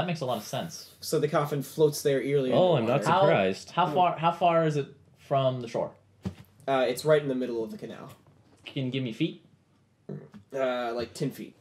that makes a lot of sense. So the coffin floats there eerily. Oh, I'm not surprised. How far is it from the shore? It's right in the middle of the canal. Can you give me feet? Like 10 feet.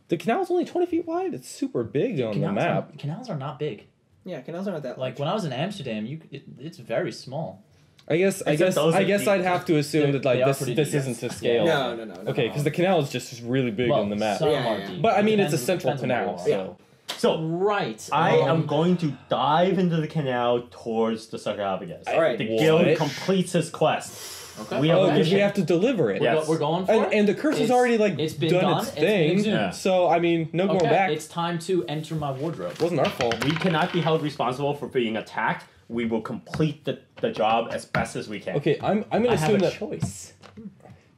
The canal's only 20 feet wide. It's super big on the map. Canals are not big. Yeah, canals aren't that large. Like when I was in Amsterdam, it's very small. I guess I'd have to assume that like this isn't to scale. No. Okay, because the canal is just really big on the map. Some are deep. But I mean, it's a central canal, so. So right, I am going to dive into the canal towards the sarcophagus. All right. The guild completes his quest. Okay. We have to deliver it. Yes. We're going for it. And the curse has already like it's been done its thing. Yeah. So I mean, no going back. It's time to enter my wardrobe. It wasn't our fault. We cannot be held responsible for being attacked. We will complete the job as best as we can. Okay, I'm gonna assume that choice.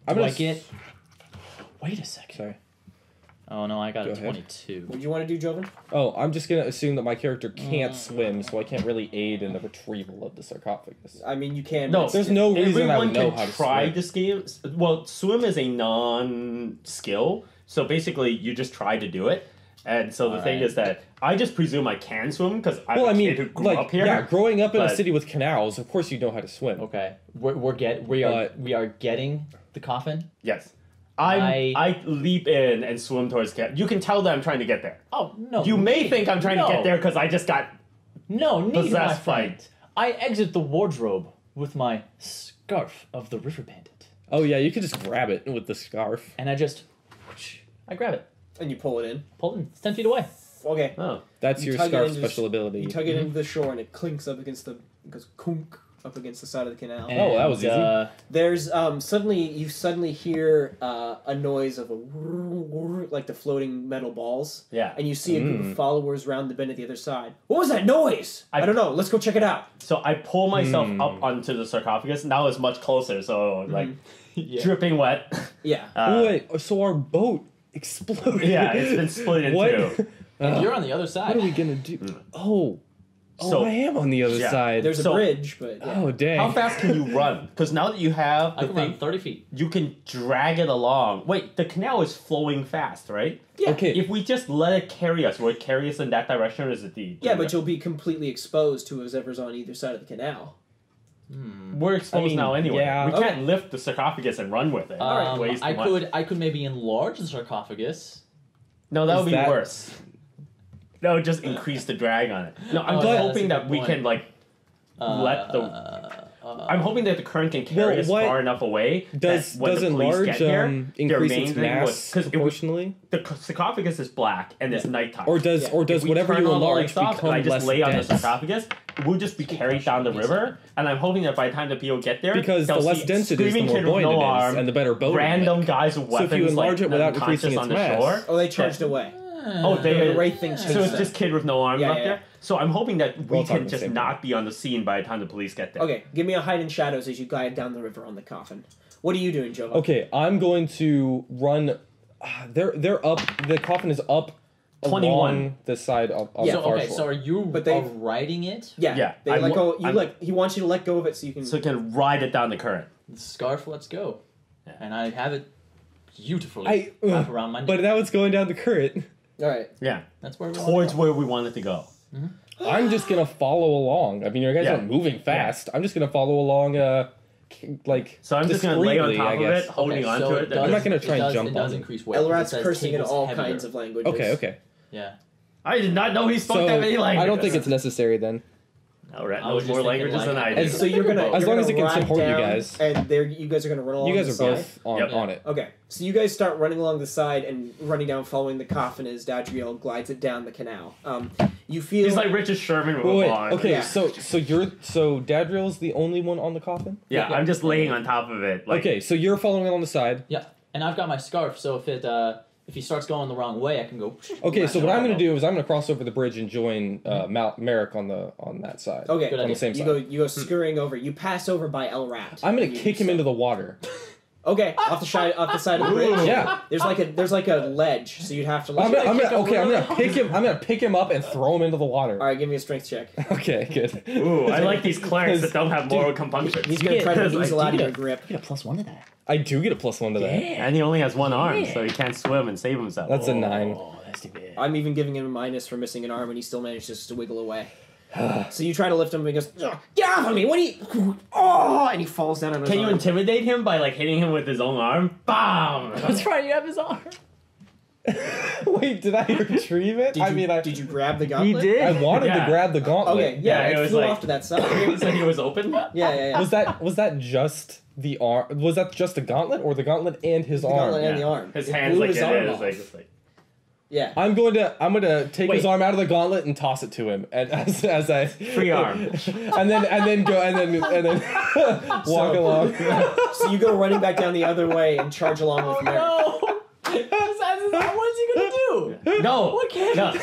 Wait a second. Sorry. Oh no, I got Go a ahead. 22. What do you want to do, Jovan? Oh, I'm just gonna assume that my character can't swim, so I can't really aid in the retrieval of the sarcophagus. I mean, you can. No, there's no reason I would know how to try swim. this game. Well, swim is a non-skill, so basically you just try to do it. And so the thing is that I just presume I can swim because I'm a kid who grew up here. Yeah, growing up in a city with canals, of course you know how to swim. Okay, we are getting the coffin. Yes. I leap in and swim towards the You can tell that I'm trying to get there. Oh no! You may think I'm trying to get there because I just got neither, my possessed friend. I exit the wardrobe with my scarf of the river bandit. Oh yeah, you could just grab it with the scarf. And I grab it. And you pull it in. Pull it in. It's 10 feet away. Okay. Oh. That's your scarf special ability. You tug it into the shore and it clinks up against it goes kunk up against the side of the canal. Oh, that was easy. There's you suddenly hear a noise of like the floating metal balls. Yeah. And you see a group of followers round the bend at the other side. What was that noise? I don't know. Let's go check it out. So I pull myself up onto the sarcophagus. Now it's much closer, so like dripping wet. Yeah. Wait, so our boat exploded. Yeah, it's been split in two. And you're on the other side. What are we gonna do? So I am on the other side. There's a bridge, but oh dang! How fast can you run? Because now that you have I can run 30 feet. you can drag it along. Wait, the canal is flowing fast, right? Yeah. Okay. If we just let it carry us, will it carry us in that direction, or is it the? Yeah, but you'll be completely exposed to whoever's on either side of the canal. We're exposed now anyway. yeah, We can't lift the sarcophagus and run with it. Waste too much. I could maybe enlarge the sarcophagus. No, that would be that- worse. That would just increase the drag on it. No, I'm Oh, just yeah, hoping that's a that good we point. can like let the. I'm hoping that the current can carry us far enough away. Does that when the police enlarge get here, increase their its main thing mass because proportionally? the sarcophagus is black and it's nighttime. Or does If we whatever turn you all the enlarge lights off become and I just less lay on the dense? sarcophagus, we'll just be carried down the river. And I'm hoping that by the time the people get there, Because the they'll less see density is, the screaming more kid with buoyant no it is, arm, and the better boat. random guys with So weapons. if you enlarge it without increasing its on the mass- shore. Oh, they charged away. Oh, The right thing So it's just kid with no arm Yeah, up yeah. there. So I'm hoping that we all talking can the just same not be on the scene by the time the police get there. Okay, give me a hide in shadows as you glide down the river on the coffin. What are you doing, Jovan? Okay, I'm going to run. They're up. The coffin is up 21. along the side of Yeah. the far Okay, shore. so are you riding it? Yeah. Yeah, They I'm- let go. I'm- He wants you to let go of it so you can. So you can ride it down the current. The scarf, let's go. Yeah. And I have it beautifully wrapped around my neck. But now it's going down the current. All right. Yeah. That's where we Towards where we want it to go. I'm just gonna follow along. I mean, you guys Yeah. are moving fast. I'm just gonna follow along. Like So I'm just going to lay on discreetly, top I of guess. it, holding Okay, onto so it. I'm not gonna try and jump It does on it. increase weight. Elrat's It says cursing in tables all heavier. kinds of languages. Okay. Yeah. I did not know he spoke So that many languages. I don't think it's necessary then. Alright, I was knows just more thinking languages than I like- do. And so you're gonna As you're long as gonna it can ride support you down, guys. and you guys are gonna run along. You guys the are side. both on it. Okay, so you guys start running along the side and running down, following the coffin as Dadriel glides it down the canal. You feel He's like Richard Sherman with a Wait, blonde. okay, Yeah. so Dadriel's the only one on the coffin? Yeah, I'm just laying on top of it. Like, Okay, so you're following it on the side. Yeah. And I've got my scarf, so if he starts going the wrong way, I can go. Okay, so what I'm going to do is I'm going to cross over the bridge and join Merek on that side. okay. Good on idea. the same You side. go scurrying over. You pass over by Elrat. I'm going to kick him into the water. Okay, off the side of the bridge. Yeah. There's like a ledge, so you'd have to. I'm gonna pick him up and throw him into the water. All right, give me a strength check. Okay, good. ooh, I like these clerics that don't have moral compunctions. He's gonna try to Like, weasel out of your grip. Get a +1 to that. I do get a +1 to that. And he only has one arm, so he can't swim and save himself. That's a 9. Oh, Nasty bit. I'm even giving him a minus for missing an arm, and he still manages to wiggle away. So you try to lift him, and he goes, "Ugh, get off of me! What are you... Oh!" And he falls down on his Can you arm. intimidate him by like hitting him with his own arm? Bam! That's right, you have his arm. Wait, did I retrieve it? Did you grab the gauntlet? He did. I wanted Yeah. to grab the gauntlet. Okay, yeah, Yeah, it it was flew like- off to that side. It said he was open. Yeah. Was that just the arm? Was that just the gauntlet, or the gauntlet and his The arm? gauntlet and Yeah. the arm. His It hands blew like his in arm it. off. It's like Yeah. I'm gonna take his Wait. arm out of the gauntlet and toss it to him, and as I free arm. and then walk along. So you go running back down the other way and charge along with Merek. No! What is he gonna do? No. What can No.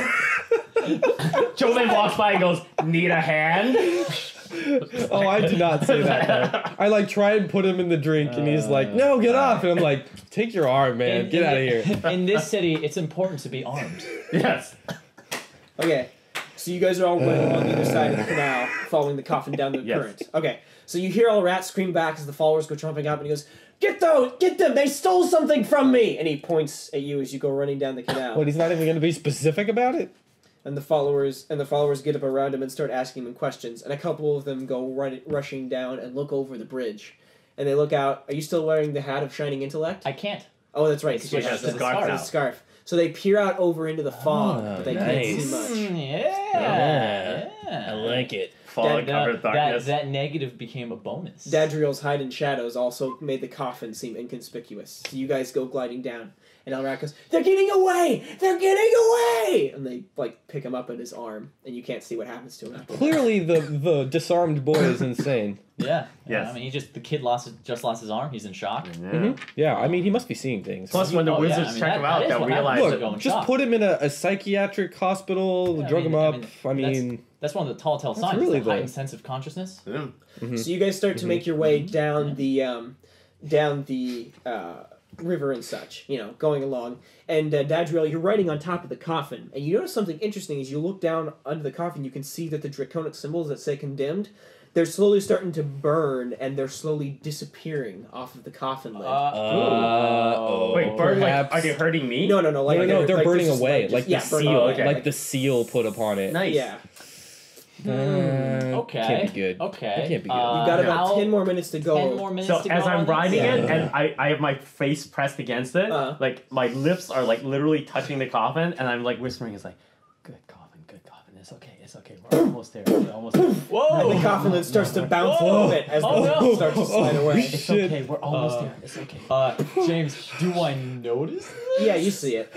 Jovan walks by and goes, "Need a hand?" Oh, I did not say that. Though. I like try and put him in the drink, and he's like, "No, get off!" And I'm like, "Take your arm, man. Get out of here." In this city, it's important to be armed. Yes. Okay. So you guys are all running along the other side of the canal, following the coffin down the Yes. current. Okay. So you hear all rats scream back as the followers go tromping up, and he goes, "Get them! They stole something from me!" And he points at you as you go running down the canal. But he's not even gonna be specific about it. And the followers get up around him and start asking him questions. And a couple of them go rushing down and look over the bridge. And they look out. Are you still wearing the hat of shining intellect? I can't. Oh, that's right. 'Cause you She has have the scarf now. scarf. So they peer out over into the fog, but they can't see nice. much. Yeah. like it. Fog covered darkness. That negative became a bonus. Dadriel's hide in shadows also made the coffin seem inconspicuous. So you guys go gliding down. And Elrak goes, "They're getting away! They're getting away!" And they, like, pick him up in his arm. And you can't see what happens to him after that. Clearly, the disarmed boy is insane. Yeah. Yes. I mean, the kid lost his arm. He's in shock. Yeah. Yeah, I mean, he must be seeing things. Plus, when the Oh, yeah, wizards I mean, check that- him that out, is they'll what realize. happens. Look, Go in just shock. put him in a psychiatric hospital, Yeah, drug him up. I mean, that's one of the tall tale signs. really Really heightened the- sense of consciousness. Yeah. So you guys start to make your way down the river and such, going along. And Dadriel, you're riding on top of the coffin, and you notice something interesting as you look down under the coffin. You can see that the draconic symbols that say condemned, they're slowly starting to burn, and they're slowly disappearing off of the coffin lid. Wait, burn like, perhaps- are they hurting me? no, like no, they're burning just, away, just- the burning seal, away, okay. like the seal put upon it. Nice. Yeah. Okay. Can't be good. Okay. That can't be good. You've got about how- 10 more minutes to go. 10 more minutes So to go as I'm on riding this? it, and I have my face pressed against it, like my lips are like literally touching the coffin, and I'm like whispering, "It's like, good coffin, it's okay, we're almost there, And the coffin lid starts to bounce a little bit as the no. starts to slide away. It's Shit. okay, we're almost there, it's okay." James, do I notice this? Yeah, you see it.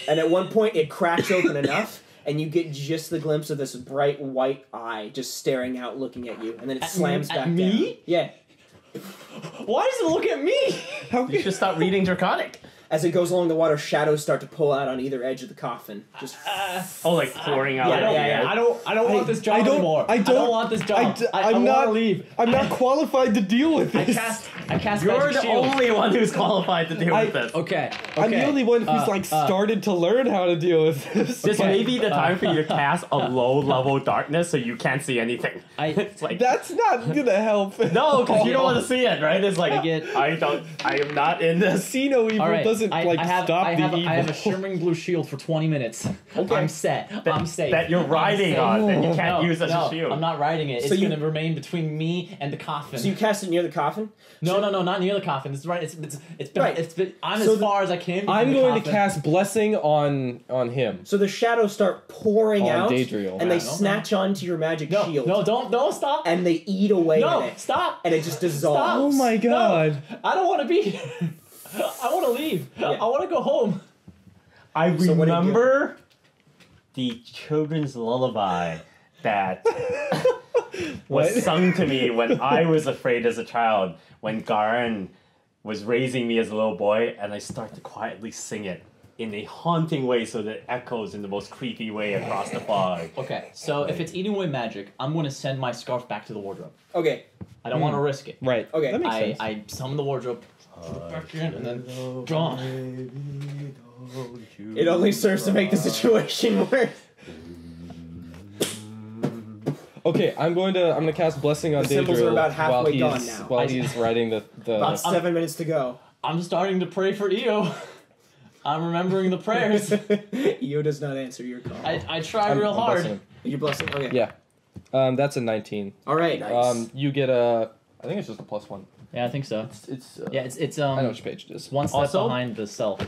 And at one point, it cracks open enough, and you get just the glimpse of this bright white eye just staring out, looking at you, and then it slams at back me? down. Yeah. Why does it look at me? You should stop reading Draconic. As it goes along the water, shadows start to pull out on either edge of the coffin. Just Oh, like pouring out. Yeah. I don't want this job anymore. I don't want this job. I I'm want not to leave. I'm not qualified to deal with I this. cast You're magic the shield. only one who's qualified to deal with this. Okay. I'm the only one who's started to learn how to deal with this. This may be the time for you to cast a low-level darkness so you can't see anything. It's like That's not gonna help. no, because you don't want to see it, right? It's like I I am not in this. See no evil All right. doesn't I have stop the evil. I have a shimmering blue shield for 20 minutes. Okay. I'm set. I'm safe. That you're riding I'm on, safe. and you can't use as a shield. I'm not riding it. So It's you- going to remain between me and the coffin. so you cast it near the coffin. No, not near the coffin. It's right. It's been. Right. It's been. I'm So as far as I can. Be I'm from the going to coffin. cast blessing on him. So the shadows start pouring On out, Dadriel. and they Yeah. snatch onto your magic No, shield. no, don't stop. And they eat away No, at it. stop. And it just dissolves. Stop. Oh my god. No, I don't want to be here. I want to leave. Yeah. I want to go home. I So what do you do? remember the children's lullaby that was What? sung to me when I was afraid as a child, when Garen was raising me as a little boy, and I start to quietly sing it in a haunting way so that it echoes in the most creepy way across the fog. Okay, so if it's eating away magic, I'm going to send my scarf back to the wardrobe. Okay. I don't want to risk it. Right. Okay. That makes sense. I summon the wardrobe, put it back in, and then gone. It only serves to make the situation worse. Okay, I'm gonna cast blessing on The symbols are Daedriel about halfway while gone he's now. while he's riding the About 7 minutes to go. I'm starting to pray for Io. I'm remembering the prayers. Io does not answer your call. I try real I'm hard. blessing him. You're blessing. Okay. Yeah. That's a 19. All right. Nice. You get a. I think it's just a +1. Yeah, I think so. It's. Yeah, it's I know which page it is. one step Also- behind the self.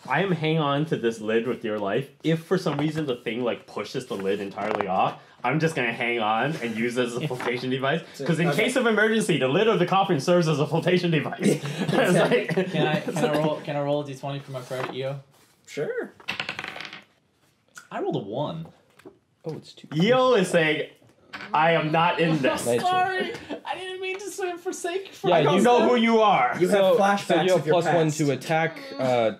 I am hanging on to this lid with your life. If for some reason the thing like pushes the lid entirely off, I'm just gonna hang on and use it as a flotation device. Because in case of emergency, the lid of the coffin serves as a flotation device. It's like- Can I roll a d20 for my prayer to Io? Sure. I rolled a 1. Oh, it's 2. Io is saying, I am not in this. Nice. Sorry, I didn't mean to say forsake. Yeah, I don't know who you are. You have flashbacks So you have of your +1 past. to attack,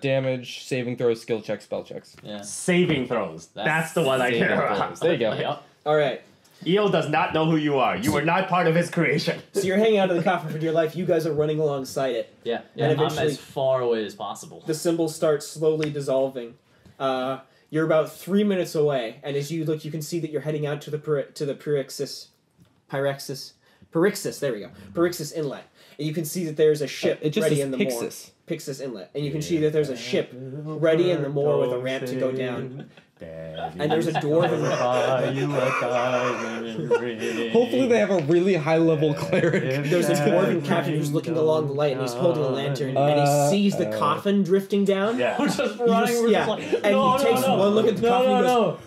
damage, saving throws, skill checks, spell checks. Yeah, Saving throws. That's the one I saving care throws. about. There you go. Yep. All right. Io does not know who you are. You were not part of his creation. So you're hanging out of the coffin for dear life. You guys are running alongside it. Yeah, And I'm eventually- as far away as possible. The symbols start slowly dissolving. You're about 3 minutes away, and as you look, you can see that you're heading out to the Pyrexis. There we go. Pyrexis Inlet, and you can see that there's a ship It just ready says in the Pixis. moor. Pixis Inlet, and you can see that there's a ship ready in the moor with a ramp to go down. And there's a dwarven. Hopefully they have a really high level cleric. There's a dwarven captain who's looking along the light, and he's holding a lantern, and he sees the coffin drifting down. Yeah. We're just He running. just- We're yeah, just like, and no, he takes no, no. one look at the no, coffin no, and goes, no.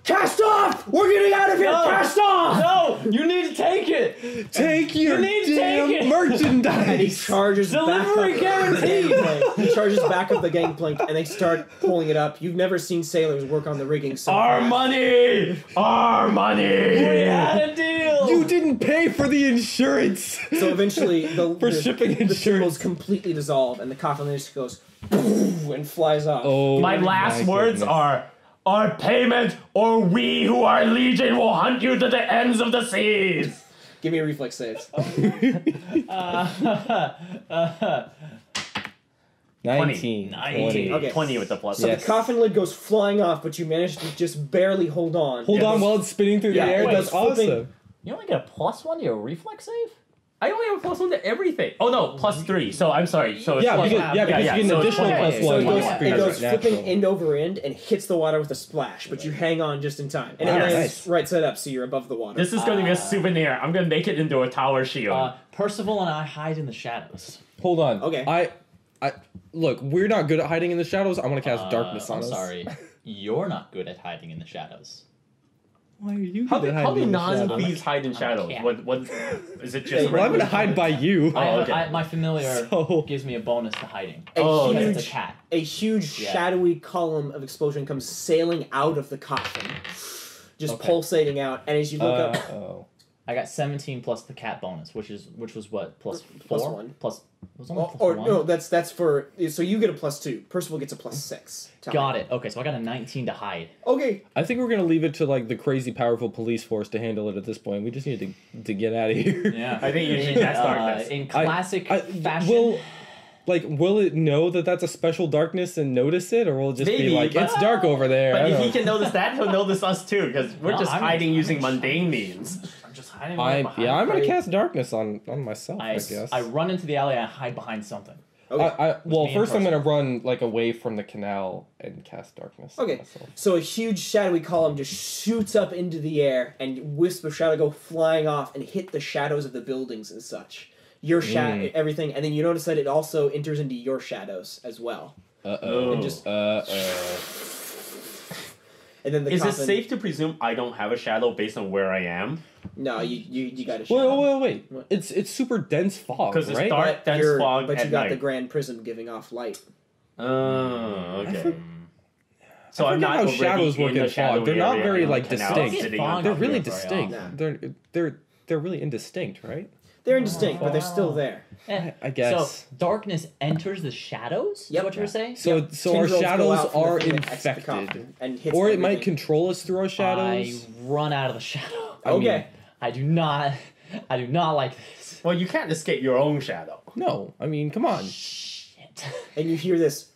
"Cast off! We're getting out of here! No. Cast off!" No, you need to take it. Take your need to damn take it. And he merchandise! charges Delivery back up guaranteed. the gangplank. He charges back up the gangplank, and they start pulling it up. You've never seen sailors work on the rigging so Our fast. money! Our money! We had a deal. You didn't pay for the insurance! So eventually, For shipping the symbols insurance. completely dissolve, and the coffin just goes and flies off. Oh, My last words goodness. are, our payment, or we who are legion will hunt you to the ends of the seas! Give me a reflex save. 19. 20. Okay. 20 with the plus. So Yes. the coffin lid goes flying off, but you manage to just barely hold on. Hold It on goes- while it's spinning through Yeah, the air. wait, That's flipping- awesome. You only get a +1 to your reflex save. I only have a +1 to everything. Oh no, +3. So I'm sorry. So it's Yeah, plus- because, you get an so it's additional 20. +1. So it goes, for it your goes flipping natural. end over end and hits the water with a splash, but you hang on just in time. And it Wow, lands nice. right side up, so you're above the water. This is going to be a souvenir. I'm going to make it into a tower shield. Percival and I hide in the shadows. Hold on. Okay. I look, we're not good at hiding in the shadows. I'm gonna cast darkness on I'm us. sorry. You're not good at hiding in the shadows. Why are you How good do, at how hiding do in the shadows? non-thieves hide in shadows? cat. What is it just? Well, I'm gonna regular- hide by you. okay. My familiar So- gives me a bonus to hiding. a Oh, Because huge, it's a cat. a huge Yeah. shadowy column of explosion comes sailing out of the coffin, just Okay. pulsating out. And as you look up, Oh. I got 17 plus the cat bonus, which was what plus Plus 4? one. Plus it was only plus or 1? no, that's for. So you get a +2. Percival gets a +6. Got it. Okay, so I got a 19 to hide. Okay. I think we're gonna leave it to like the crazy powerful police force to handle it at this point. We just need to get out of here. Yeah. I think you should cast darkness. In classic I- fashion. Will it know that that's a special darkness and notice it, or will it just Maybe, be like but- it's dark over there? I But don't if he know. can notice that, he'll notice us too, because we're No, just I'm- hiding using I'm- mundane means. I'm just hiding behind I'm gonna Right. cast darkness on myself. I guess. I run into the alley and I hide behind something. Okay. Well, me and first I'm Percival. gonna run like away from the canal and cast darkness. on Okay. myself. So a huge shadowy column just shoots up into the air, and wisps of shadow go flying off and hit the shadows of the buildings and such. Your shadow, everything, and then you notice that it also enters into your shadows as well. Uh-oh. And just- And then the Is it coffin. safe to presume I don't have a shadow based on where I am? No, you got a shadow. Wait. What? It's super dense fog, Because it's right? dark, dense You're- fog but at you got night. the grand prism giving off light. Oh, okay. So I I'm forget not how already shadows work in in the shadow fog. They're not area very on like the canal distinct. sitting on They're Fog. top really Not very distinct. often. They're really indistinct, right? They're indistinct, but they're still there. I guess. So darkness enters the shadows? Is Yep. that what you were saying? So our Tendrils go shadows out from the are thing that exits the infected, coffin and hits or it might everything. control us through our shadows. I run out of the shadow. I mean, Okay. I do not like this. Well, you can't escape your own shadow. No, I mean, come on. Shit. And you hear this.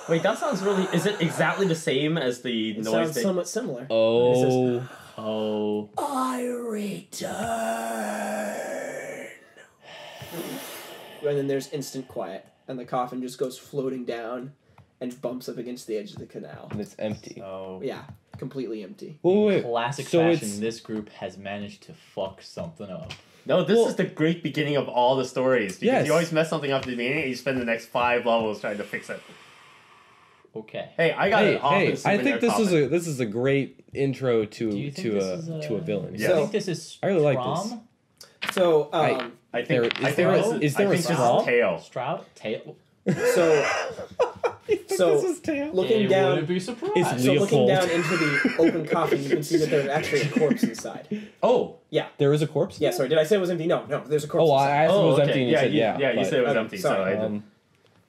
Wait, that sounds really... Is it exactly the same as the It noise sounds that... somewhat similar. Oh, Oh. I return. And then there's instant quiet. and the coffin just goes floating down and bumps up against the edge of the canal. And it's empty. So Yeah, completely empty. Wait. Classic So fashion, this group has managed to fuck something up. no, this is the great beginning of all the stories. Because Yes. you always mess something up at the beginning and you spend the next 5 levels trying to fix it. Okay. Hey, I got an office. I think this is a great intro Do you think to this is a villain. Do Yeah. you think this is I really like Strom? this. So, I think Is there a straw? tail. Stroud? Tail? so So, this is tail. looking They down, wouldn't be surprised. It's so looking Leopold. down into the open coffin, you can see that there's actually a corpse inside. Oh, There is a corpse. Yeah, sorry, did I say it was empty? No, there's a corpse Oh, inside. I asked if it was okay. empty, and you said yeah. Yeah, you but, said it was Okay, empty. sorry. So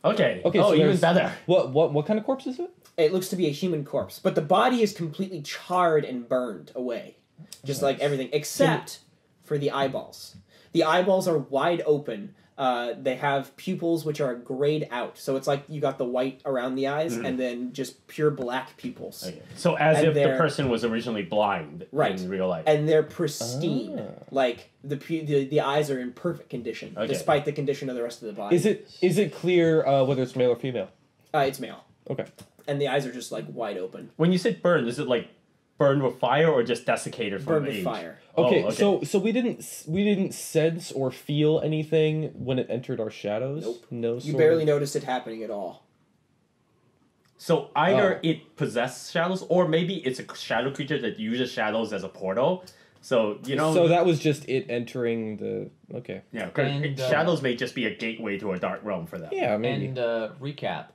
okay. okay. So Oh, even there's- better. What kind of corpse is it? It looks to be a human corpse, but the body is completely charred and burned away. Just like everything, except for the eyeballs. The eyeballs are wide open. They have pupils which are grayed out. So it's like you got the white around the eyes and then just pure black pupils. Okay. So as And if the they're- person was originally blind Right. in real life. And they're pristine. Ah. Like the eyes are in perfect condition, Okay. despite the condition of the rest of the body. Is it clear whether it's male or female? It's male. Okay. And the eyes are just like wide open. When you said burned, is it like burned with fire or just desiccated from Burned with age? fire. Okay, Oh, okay. so we didn't sense or feel anything when it entered our shadows. Nope. No. You sort barely of- noticed it happening at all. So either Oh. it possessed shadows, or maybe it's a shadow creature that uses shadows as a portal. So So that was just it entering the. Okay. yeah, 'cause And, shadows may just be a gateway to a dark realm for them. Yeah, maybe. And recap.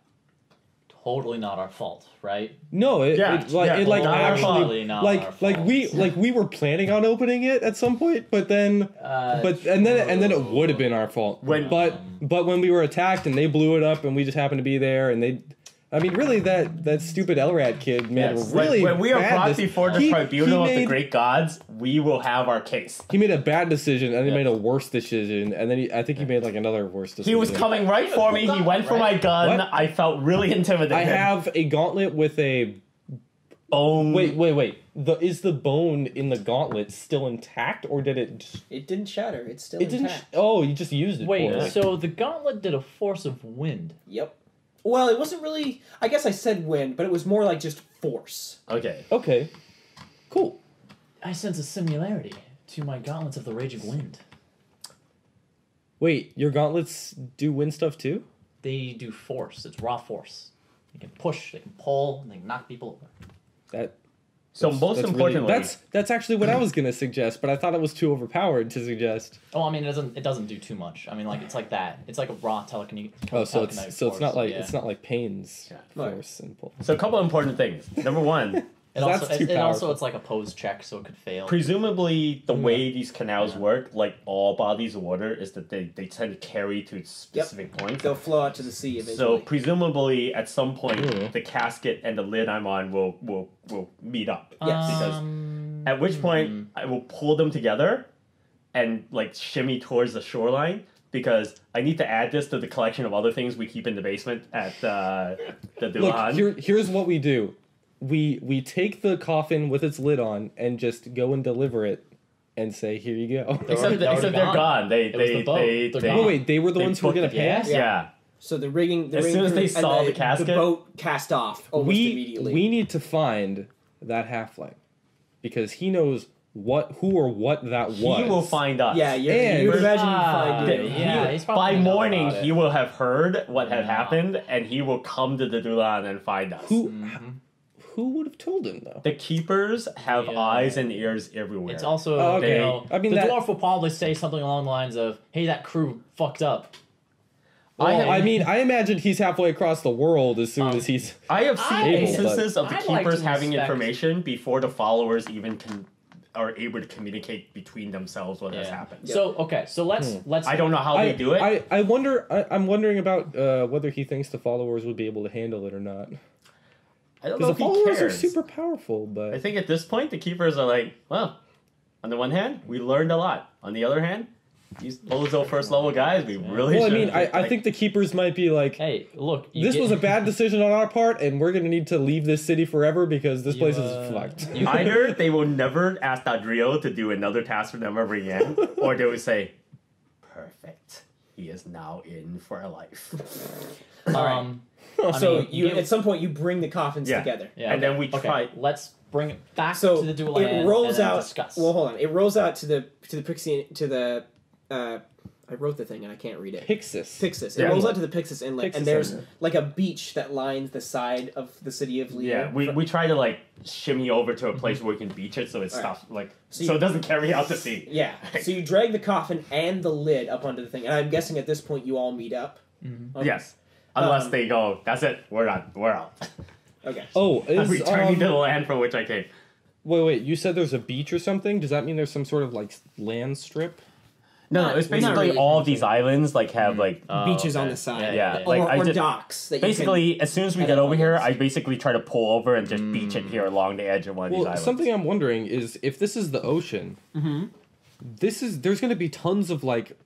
Totally not our fault, right? No, it Yeah, it like yeah, it like not our fault. actually Not our fault. we were planning on opening it at some point, but then and then it would have been our fault. But when we were attacked and they blew it up and we just happened to be there and they. I mean, really, that stupid Elrad kid made Yes. a really when we are bad brought before the he tribunal of the made- great gods, we will have our case. He made a bad decision and he made a worse decision, and then I think he made like another worse decision. He was coming right for me. He went for my gun. What? I felt really intimidated. I have a gauntlet with a. bone. Wait. Is the bone in the gauntlet still intact, or did it? It didn't shatter. It's still It didn't. intact. Oh, you just used it. Wait, poorly. so the gauntlet did a force of wind. Yep. Well, it wasn't really. I guess I said wind, but it was more like just force. Okay. Okay. Cool. I sense a similarity to my gauntlets of the raging wind. Wait, your gauntlets do wind stuff too? They do force. It's raw force. They can push, they can pull, and they can knock people over. That. So most That's importantly, really, that's actually what I was gonna suggest, but I thought it was too overpowered to suggest. Oh, I mean, it doesn't do too much. I mean, like it's like that. It's like a raw telekinetic. Oh, so telekinetic it's not force, like yeah. it's not like Payne's Right. force and pull. so a couple important things. Number one, It That's also, too it also powerful. it's like a pose check, so it could fail. presumably the way these canals work, like all bodies of water, is that they tend to carry to specific points. They'll flow out to the sea eventually. So presumably at some point Ooh. the casket and the lid I'm on will meet up. Yes. Because at which point I will pull them together and like shimmy towards the shoreline, because I need to add this to the collection of other things we keep in the basement at the Look, Dulan. here's what we do. We take the coffin with its lid on and just go and deliver it and say, here you go. Except They're already they're gone. They It was the boat. They're they gone. Wait, they were the they ones who were booked gonna it. pay us? Yeah. So the rigging. As soon as they and saw the casket- the boat cast off almost immediately. We need to find that halfling because he knows who or what that was. He will find us. Yeah, And- you would imagine he'd Ah, find you. yeah, he's probably By know morning, about it. he will have heard what had Yeah. happened, and he will come to the Dulan and find us. Who would have told him though? The keepers have Yeah. eyes and ears everywhere. It's also, Oh, okay. you know, I mean, the that- dwarf will probably say something along the lines of, "Hey, that crew fucked up." Well, I mean, I imagine he's halfway across the world as soon as he's. I have seen Able, instances of the I'd like keepers to having respect- information before the followers even are able to communicate between themselves what has happened. So okay, so let's I don't know how they do it. I wonder. I'm wondering about whether he thinks the followers would be able to handle it or not. I don't know Because the if he followers are cares. super powerful, but I think at this point the keepers are like, well, on the one hand, we learned a lot. On the other hand, these bozo first level guys, we really. well, I mean, should've- I think the keepers might be like, Hey, look, this was a bad decision on our part, and we're gonna need to leave this city forever because this place is fucked. either they will never ask Adrio to do another task for them ever again, or they would say, perfect. he is now in for a life. So at some point you bring the coffins together. Yeah, and then we try. Let's bring it back So to the dual land. it rolls and then out. discuss. Well, hold on. It rolls out to the pixie to the. I wrote the thing and I can't read it. Pixis. Pixis. It Yeah. rolls out to the Pixis Inlet, Pixis and there's Inlet. like a beach that lines the side of the city of Leo. Yeah, we try to like shimmy over to a place where we can beach it so it stops so it doesn't carry out to sea. Yeah. So you drag the coffin and the lid up onto the thing, and I'm guessing at this point you all meet up. Okay. Yes, unless they go, that's it, we're out. Okay. Oh, I'm is returning to the land from which I came. wait. You said there's a beach or something. Does that mean there's some sort of like land strip? No, it's not basically really. all of these islands like have like Beaches on okay. the side. Yeah, Or, like, I or just- docks. That basically as soon as we head get up over on here, this. I basically try to pull over and just beach it here along the edge of one of these Well, islands. something I'm wondering is if this is the ocean. There's going to be tons of like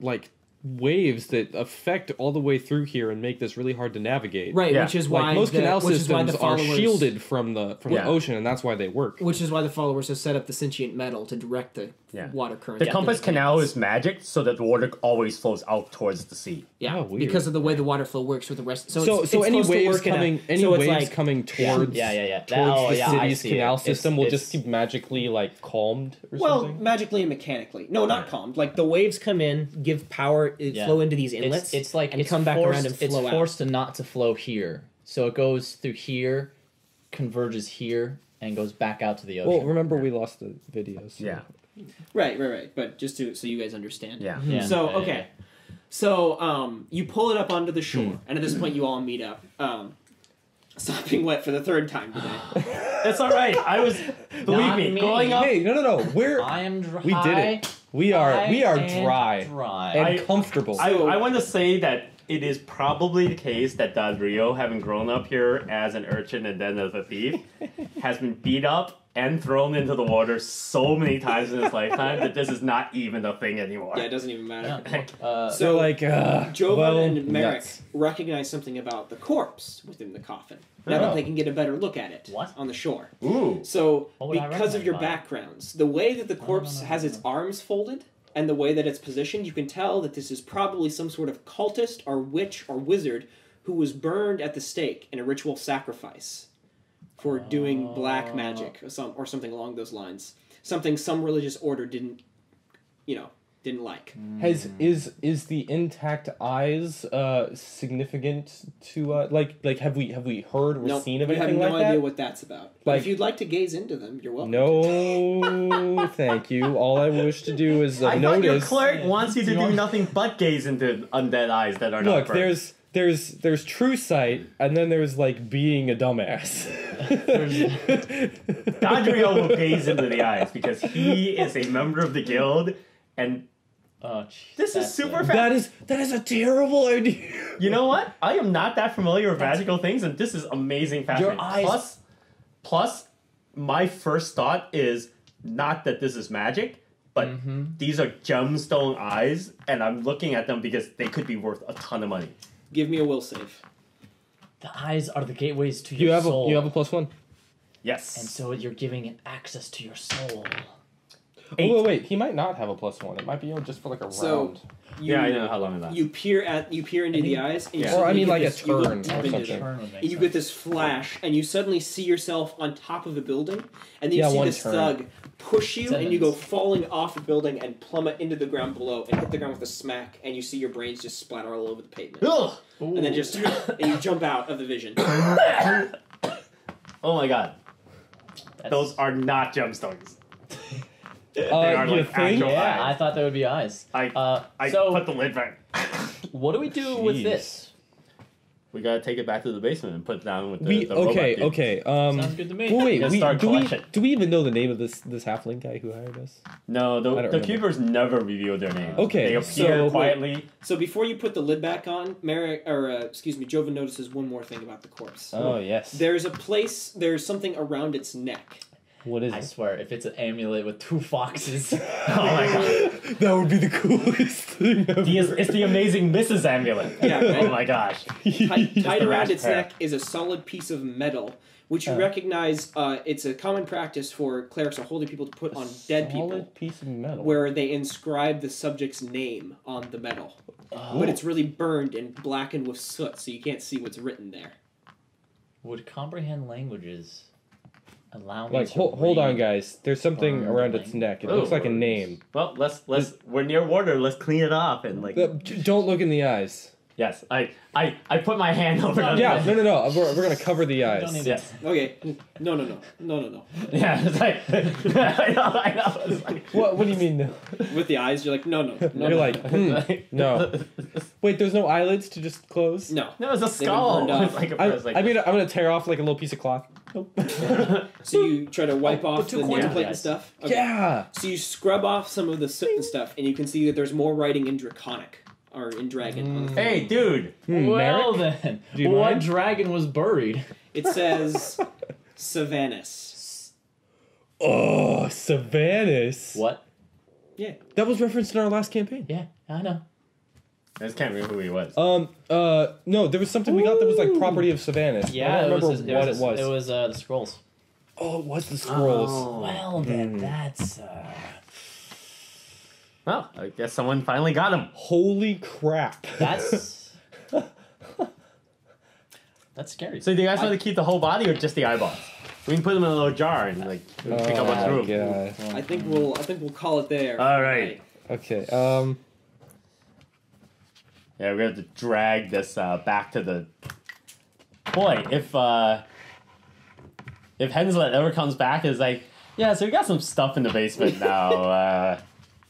waves that affect all the way through here and make this really hard to navigate. Right, Yeah. which is Like why most canal which is why systems the are followers, shielded from the Yeah. ocean, and that's why they work. Which is why the followers have set up the sentient metal to direct the Yeah. water current. the compass canal is magic so that the water always flows out towards the sea. Yeah, Oh, weird. because of the way the water flow works with the rest. So So it's any supposed to waves work in a- coming so it's like- coming towards Yeah. towards the I city's see canal it. system will It's- just keep magically like calmed or Well, something. magically and mechanically. No, not calmed. Like the waves come in, give power, flow into these inlets. It's like and it's come back forced, around and flow it's out. forced to not to flow here, so it goes through here, converges here, and goes back out to the ocean. Well, remember we lost the videos. Yeah. Right. But just so you guys understand. Yeah. Yeah. So Yeah, okay. yeah. So you pull it up onto the shore, and at this point you all meet up. Sopping wet for the third time today. It's all right. I was believe Not me, me. going up. Hey, no. We're I am dry. we did it. We are and dry dry. and comfortable. I want to say that it is probably the case that Dadrio, having grown up here as an urchin and then as a thief, has been beat up and thrown into the water so many times in his lifetime that this is not even a thing anymore. Yeah, it doesn't even matter. so like Jovan well, and Merek nuts. recognize something about the corpse within the coffin. Now that they can get a better look at it What? on the shore. Ooh. So, What would I because of your recognize about it? backgrounds, the way that the corpse has its arms folded and the way that it's positioned, you can tell that this is probably some sort of cultist or witch or wizard who was burned at the stake in a ritual sacrifice for doing black magic or something along those lines. Something some religious order didn't like. Is the intact eyes significant to like have we heard or Nope, seen of you have anything no like idea that? what that's about. But Like- if you'd like to gaze into them, you're welcome. No, thank you. All I wish to do is I thought your notice. cleric wants you to do nothing but gaze into undead eyes that are not Look, burned. there's true sight, and then there's like being a dumbass. Dadrio will gaze into the eyes because he is a member of the guild, and Oh, jeez, this is that's super it. fast. that is a terrible idea. You know what? I am not that familiar with magical things, and this is amazing, fascinating. eyes- Plus, my first thought is not that this is magic, but these are gemstone eyes, and I'm looking at them because they could be worth a ton of money. Give me a will save. The eyes are the gateways to You your have soul. you have a +1. Yes. And so you're giving it access to your soul. Oh wait, he might not have a +1. It might be just for like a So, round. You, Yeah, I know how long it lasts. You peer into the eyes, and you Yeah. Or I suddenly mean get like a this- you look turn deep or into something. them. Turn would make And you sense. get this flash, and you suddenly see yourself on top of a building, and then you Yeah, see one this turn. thug push you, and you go Sevens. falling off a building and plummet into the ground below, and hit the ground with a smack, and you see your brains just splatter all over the pavement, Ugh! and then just and you jump out of the vision. Oh my god. That's- Those are not gemstones. They are You like think? actual Yeah, I eyes. thought that would be eyes. I so put the lid back. what do we do with Jeez. this? We gotta take it back to the basement and put it down with the, We the robot dude. okay. Sounds good to me. Well, wait, Let's start do we collection. do we even know the name of this halfling guy who hired us? No, I the don't remember. keepers never reveal their name. Okay, They appear so- quietly. So before you put the lid back on, Jovan notices one more thing about the corpse. Oh yes. There's something around its neck. What is I it? swear, if it's an amulet with 2 foxes, Oh my god. That would be the coolest thing ever. It's the amazing Mrs. Amulet. Yeah, right? Oh my gosh. Tied the around rash its pair. neck is a solid piece of metal which you recognize. It's a common practice for clerics or holy people to put on dead people, piece of metal. where they inscribe the subject's name on the metal. But it's really burned and blackened with soot, so you can't see what's written there. Would comprehend languages allow me Like, to hold on, read guys. There's something burned around its neck. It looks like a name. Well, let's we're near water. Let's clean it off and like. Don't look in the eyes. Yes, I put my hand over. Yeah, no. We're gonna cover the You don't eyes. need Yes. Okay. No. Yeah, it's like I know. It's like, What do you mean no? With the eyes, you're like, no. You're like, no. Wait, there's no eyelids to just close? No. no, it's a They've been skull. burned off. It's like a I mean, I'm gonna tear off like a little piece of cloth. So you try to wipe off two the coins, nameplate and guys. stuff? Okay. Yeah. So you scrub off some of the soot and stuff, and you can see that there's more writing in Draconic, or in Dragon. On the front. Hey, dude. Well Merek? then, Do you what mind? dragon was buried? It says Savannis. Oh, Savannis. What? Yeah. That was referenced in our last campaign. Yeah, I know. I just can't remember who he was. No, there was something we got that was like property of Savannis. Yeah, I don't remember what it was. It was the scrolls. Oh, it was the scrolls. Oh. Well then, that's Well, I guess someone finally got him. Holy crap. that's that's scary. So do you guys want to keep the whole body or just the eyeballs? We can put them in a little jar and like pick up what's room. God. I think we'll call it there. All right. Okay. Yeah, we have to drag this back to the. Boy, if Henslet ever comes back, it's like, yeah, so we got some stuff in the basement now.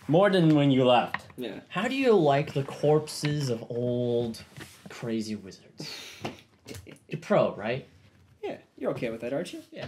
More than when you left. Yeah. How do you like the corpses of old crazy wizards? You're pro, right? Yeah. You're okay with that, aren't you? Yeah.